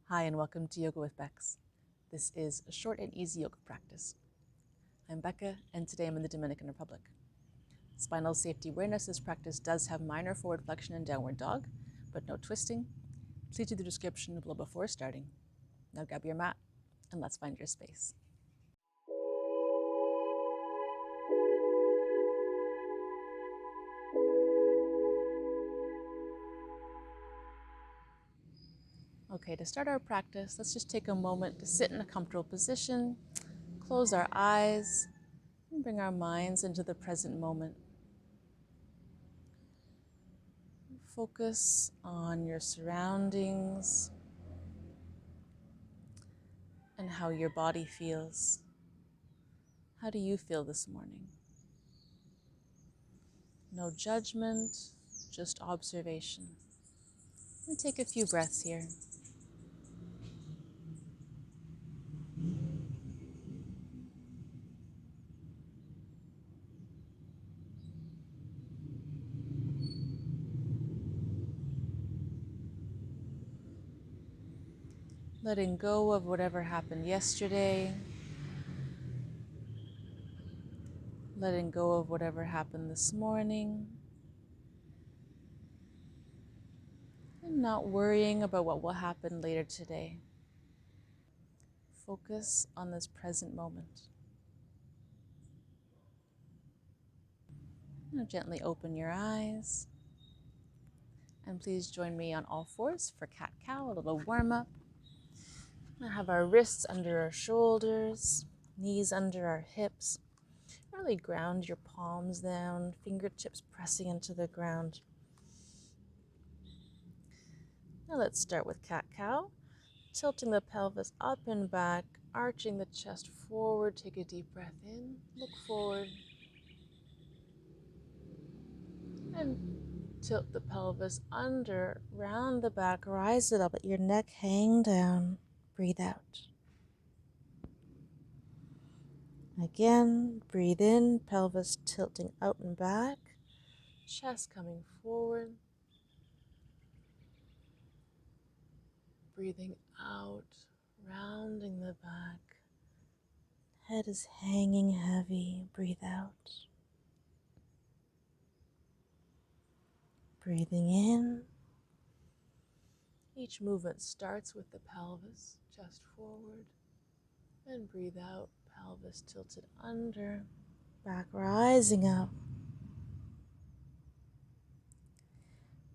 Hi, and welcome to Yoga with Becs. This is a short and easy yoga practice. I'm Becca, and today I'm in the Dominican Republic. Spinal Safety Awareness, this practice does have minor forward flexion and downward dog, but no twisting. Please read the description below before starting. Now grab your mat, and let's find your space. Okay, to start our practice, let's just take a moment to sit in a comfortable position, close our eyes, and bring our minds into the present moment. Focus on your surroundings and how your body feels. How do you feel this morning? No judgment, just observation. And take a few breaths here. Letting go of whatever happened yesterday. Letting go of whatever happened this morning. And not worrying about what will happen later today. Focus on this present moment. Now gently open your eyes. And please join me on all fours for cat-cow, a little warm-up. Now have our wrists under our shoulders, knees under our hips. Really ground your palms down, fingertips pressing into the ground. Now let's start with cat-cow. Tilting the pelvis up and back, arching the chest forward. Take a deep breath in, look forward. And tilt the pelvis under, round the back, rise it up, let your neck hang down. Breathe out. Again, breathe in, pelvis tilting out and back, chest coming forward. Breathing out, rounding the back. Head is hanging heavy. Breathe out. Breathing in. Each movement starts with the pelvis, chest forward. And breathe out, pelvis tilted under, back rising up.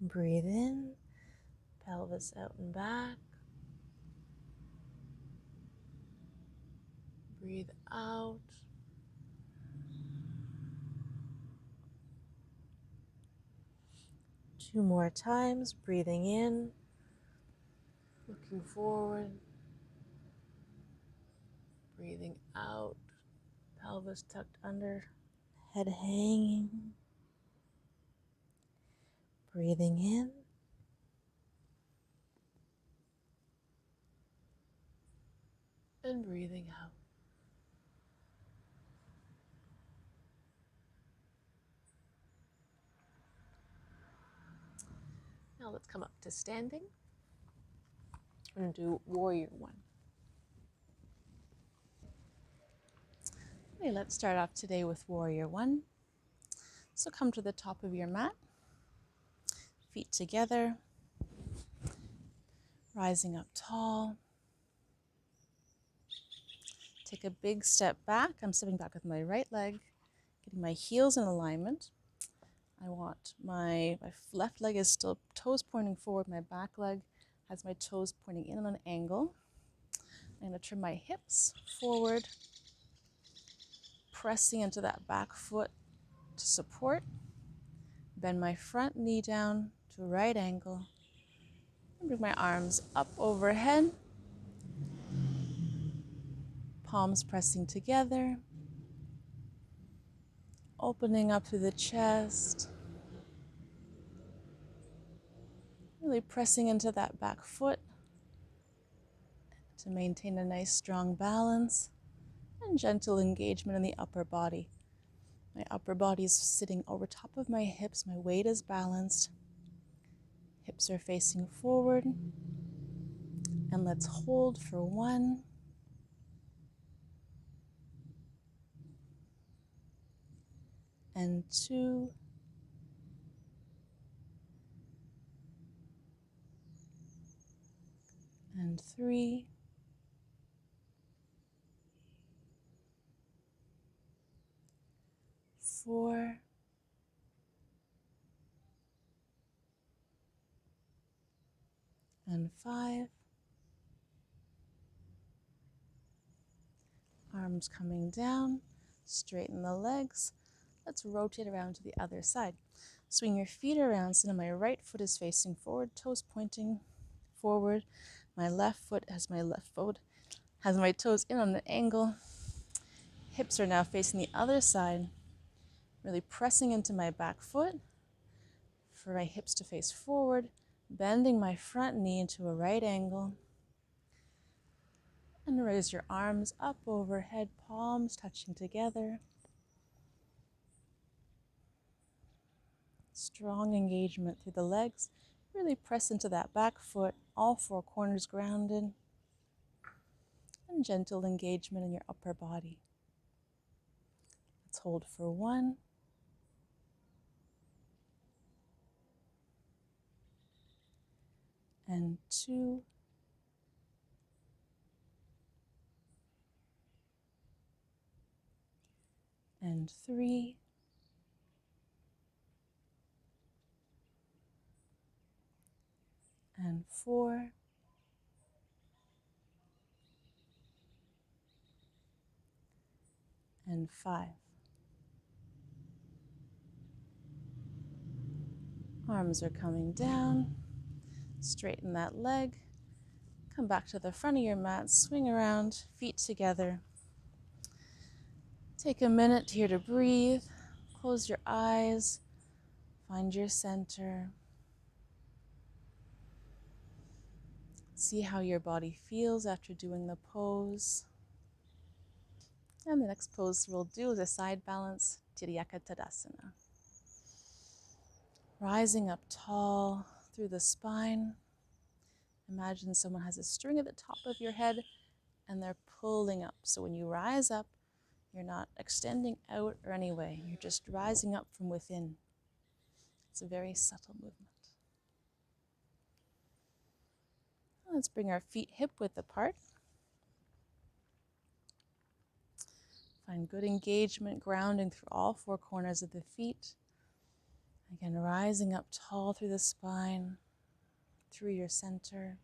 Breathe in, pelvis out and back. Breathe out. Two more times, breathing in, looking forward. Breathing out, pelvis tucked under, head hanging. Breathing in. And breathing out. Now let's come up to standing. We're going to do warrior one. Okay, let's start off today with warrior one. So come to the top of your mat, feet together, rising up tall. Take a big step back. I'm stepping back with my right leg, getting my heels in alignment. I want my left leg is still toes pointing forward. My back leg has my toes pointing in on an angle. I'm going to turn my hips forward, pressing into that back foot to support. Bend my front knee down to a right angle. And bring my arms up overhead. Palms pressing together. Opening up through the chest. Really pressing into that back foot to maintain a nice strong balance and gentle engagement in the upper body. My upper body is sitting over top of my hips. My weight is balanced. Hips are facing forward. And let's hold for 1, and 2, and 3, four, and 5. Arms coming down, straighten the legs. Let's rotate around to the other side. Swing your feet around so that my right foot is facing forward, toes pointing forward. My left foot has my toes in on the angle. Hips are now facing the other side, really pressing into my back foot for my hips to face forward, bending my front knee into a right angle. And raise your arms up overhead, palms touching together. Strong engagement through the legs. Really press into that back foot, all 4 corners grounded. And gentle engagement in your upper body. Let's hold for 1, and 2, and 3, and 4, and 5. Arms are coming down. Straighten that leg. Come back to the front of your mat. Swing around, feet together. Take a minute here to breathe. Close your eyes. Find your center. See how your body feels after doing the pose. And the next pose we'll do is a side balance, Tiryaka Tadasana. Rising up tall through the spine. Imagine someone has a string at the top of your head and they're pulling up. So when you rise up, you're not extending out or any way. You're just rising up from within. It's a very subtle movement. Let's bring our feet hip width apart. Find good engagement, grounding through all 4 corners of the feet. Again, rising up tall through the spine, through your center.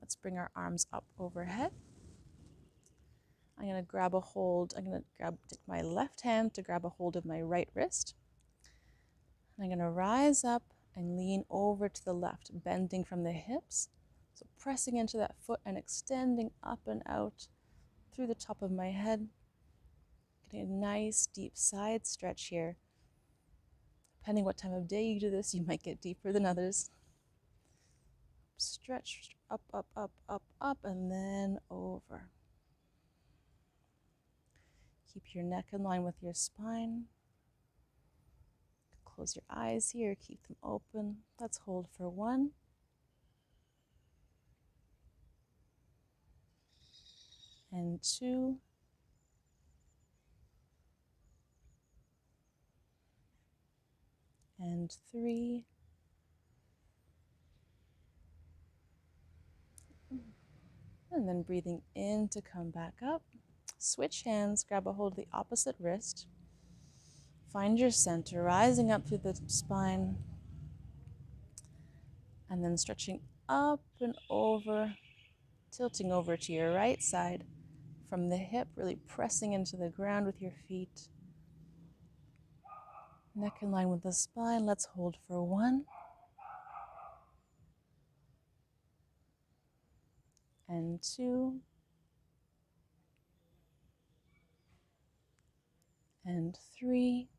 Let's bring our arms up overhead. I'm going to take my left hand to grab a hold of my right wrist. And I'm going to rise up and lean over to the left, bending from the hips. So pressing into that foot and extending up and out through the top of my head. Getting a nice deep side stretch here. Depending what time of day you do this, you might get deeper than others. Stretch up, up, up, up, up, and then over. Keep your neck in line with your spine. Close your eyes here, keep them open. Let's hold for 1, and 2, and 3, and then breathing in to come back up. Switch hands, grab a hold of the opposite wrist. Find your center, rising up through the spine, and then stretching up and over, tilting over to your right side from the hip, really pressing into the ground with your feet. Neck in line with the spine. Let's hold for 1, and 2, and 3.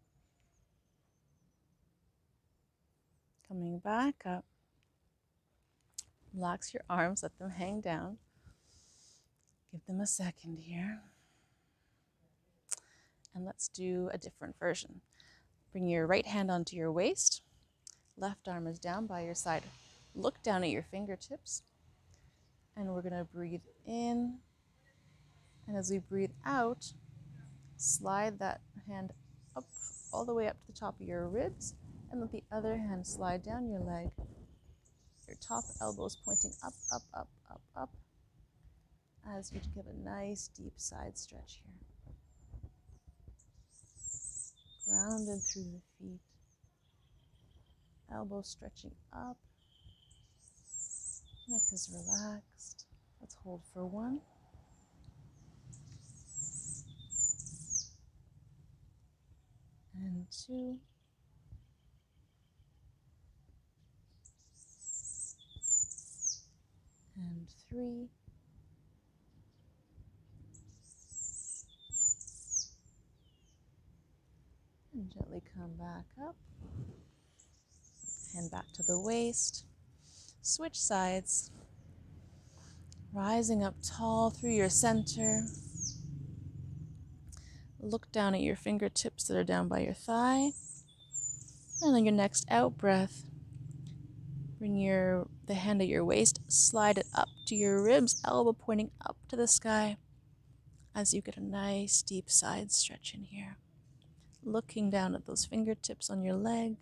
Coming back up. Relax your arms, let them hang down. Give them a second here. And let's do a different version. Bring your right hand onto your waist. Left arm is down by your side. Look down at your fingertips. And we're going to breathe in. And as we breathe out, slide that hand up, all the way up to the top of your ribs. And let the other hand slide down your leg. Your top elbows pointing up, up, up, up, up. As you give a nice deep side stretch here. Grounded through the feet. Elbows stretching up. Neck is relaxed. Let's hold for 1. And 2. And 3. And gently come back up. Hand back to the waist. Switch sides. Rising up tall through your center. Look down at your fingertips that are down by your thigh. And on your next out breath, bring the hand at your waist, slide it up to your ribs, elbow pointing up to the sky as you get a nice deep side stretch in here. Looking down at those fingertips on your leg.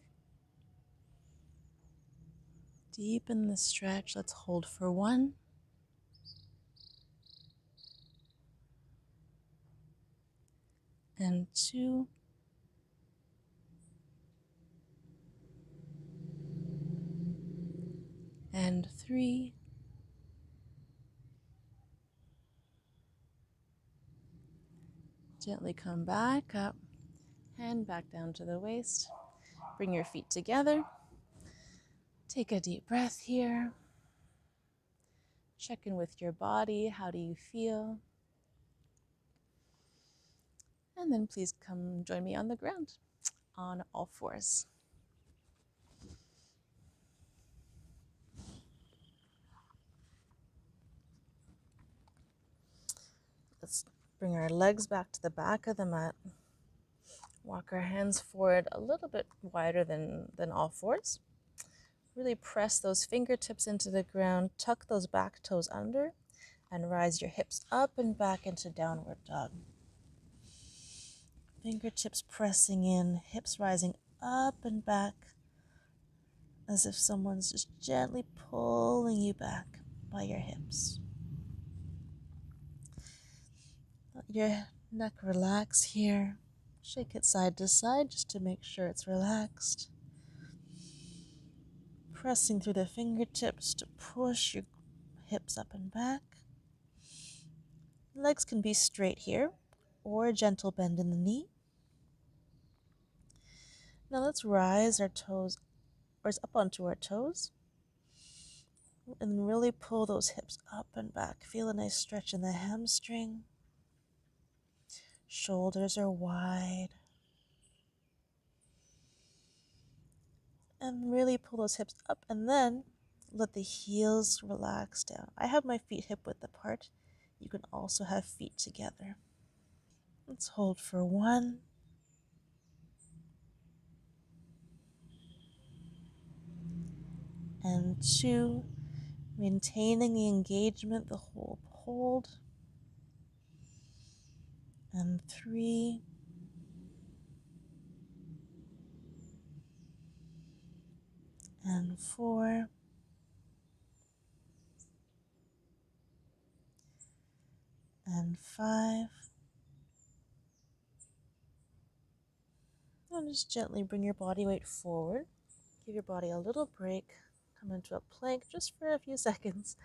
Deepen the stretch. Let's hold for 1. And 2. And 3. Gently come back up. Hand back down to the waist. Bring your feet together. Take a deep breath here. Check in with your body. How do you feel? And then please come join me on the ground on all fours. Let's bring our legs back to the back of the mat. Walk our hands forward a little bit wider than all fours. Really press those fingertips into the ground. Tuck those back toes under and rise your hips up and back into downward dog. Fingertips pressing in, hips rising up and back as if someone's just gently pulling you back by your hips. Let your neck relax here. Shake it side to side just to make sure it's relaxed. Pressing through the fingertips to push your hips up and back. Legs can be straight here or a gentle bend in the knee. Now let's rise our toes, up onto our toes. And really pull those hips up and back. Feel a nice stretch in the hamstring. Shoulders are wide. And really pull those hips up and then let the heels relax down. I have my feet hip width apart. You can also have feet together. Let's hold for 1. And 2. Maintaining the engagement the whole hold. And 3. And 4. And 5. And just gently bring your body weight forward. Give your body a little break. Come into a plank just for a few seconds.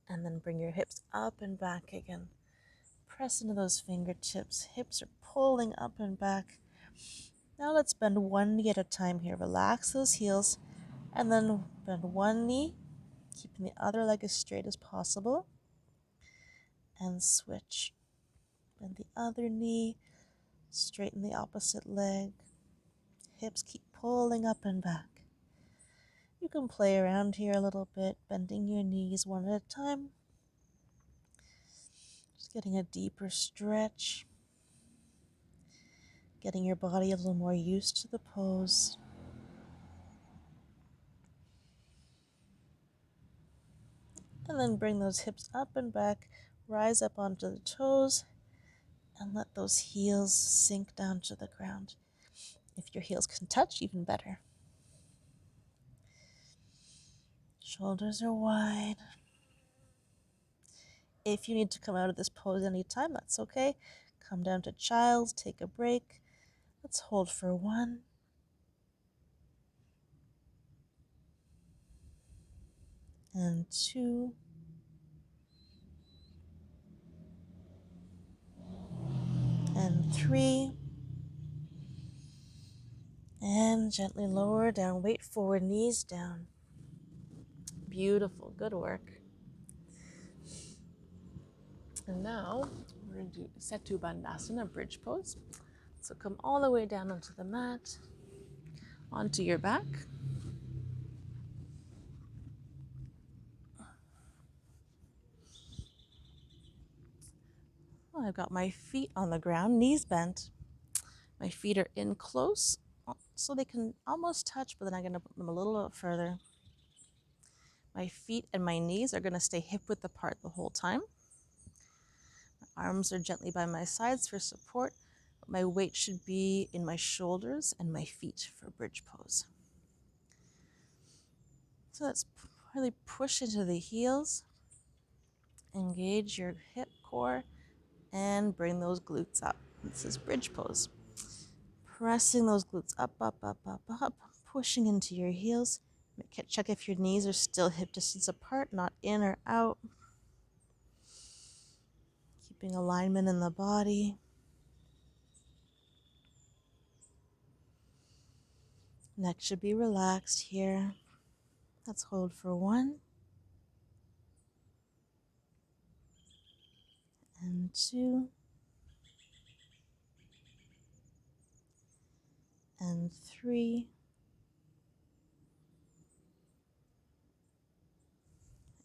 And then bring your hips up and back again. Press into those fingertips. Hips are pulling up and back. Now let's bend one knee at a time here. Relax those heels. And then bend one knee, keeping the other leg as straight as possible. And switch. Bend the other knee. Straighten the opposite leg. Hips keep pulling up and back. You can play around here a little bit, bending your knees one at a time. Just getting a deeper stretch. Getting your body a little more used to the pose. And then bring those hips up and back, rise up onto the toes, and let those heels sink down to the ground. If your heels can touch, even better. Shoulders are wide. If you need to come out of this pose anytime, that's okay. Come down to child's, take a break. Let's hold for 1, and 2, and 3, and gently lower down. Weight forward, knees down. Beautiful, good work. And now we're going to do Setu Bandhasana, bridge pose. So come all the way down onto the mat, onto your back. Well, I've got my feet on the ground, knees bent. My feet are in close, so they can almost touch, but then I'm going to put them a little bit further. My feet and my knees are going to stay hip width apart the whole time. My arms are gently by my sides for support, but my weight should be in my shoulders and my feet for bridge pose. So let's really push into the heels, engage your hip core, and bring those glutes up. This is bridge pose. Pressing those glutes up, up, up, up, up, pushing into your heels. Check if your knees are still hip distance apart, not in or out. Keeping alignment in the body. Neck should be relaxed here. Let's hold for 1, and 2, and 3,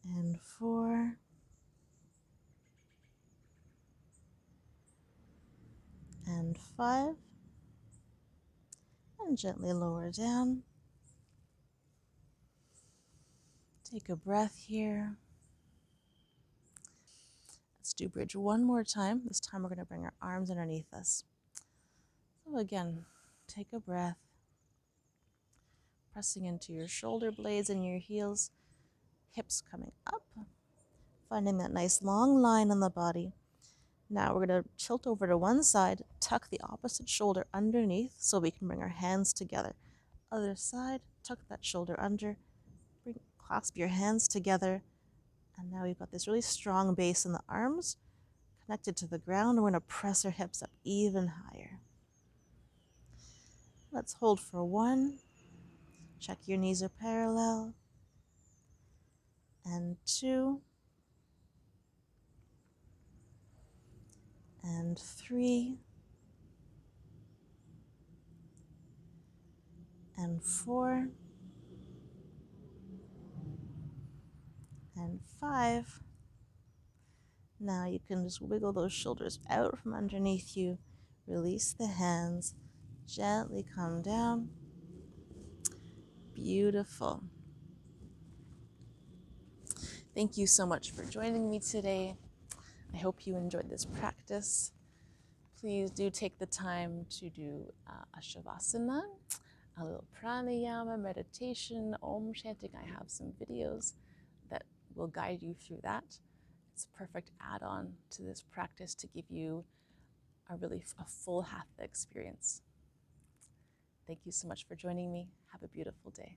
and 4, and 5, and gently lower down. Take a breath here. Let's do bridge one more time. This time we're going to bring our arms underneath us. So again, take a breath, pressing into your shoulder blades and your heels, hips coming up, finding that nice long line on the body. Now we're going to tilt over to one side, tuck the opposite shoulder underneath so we can bring our hands together. Other side, tuck that shoulder under, clasp your hands together, and now we've got this really strong base in the arms, connected to the ground, and we're going to press our hips up even higher. Let's hold for 1. Check your knees are parallel. And 2. And 3. And 4. And 5. Now you can just wiggle those shoulders out from underneath you. Release the hands. Gently come down. Beautiful. Thank you so much for joining me today. I hope you enjoyed this practice. Please do take the time to do a shavasana, a little pranayama, meditation, om chanting. I have some videos that will guide you through that. It's a perfect add-on to this practice to give you a full hatha experience. Thank you so much for joining me. Have a beautiful day.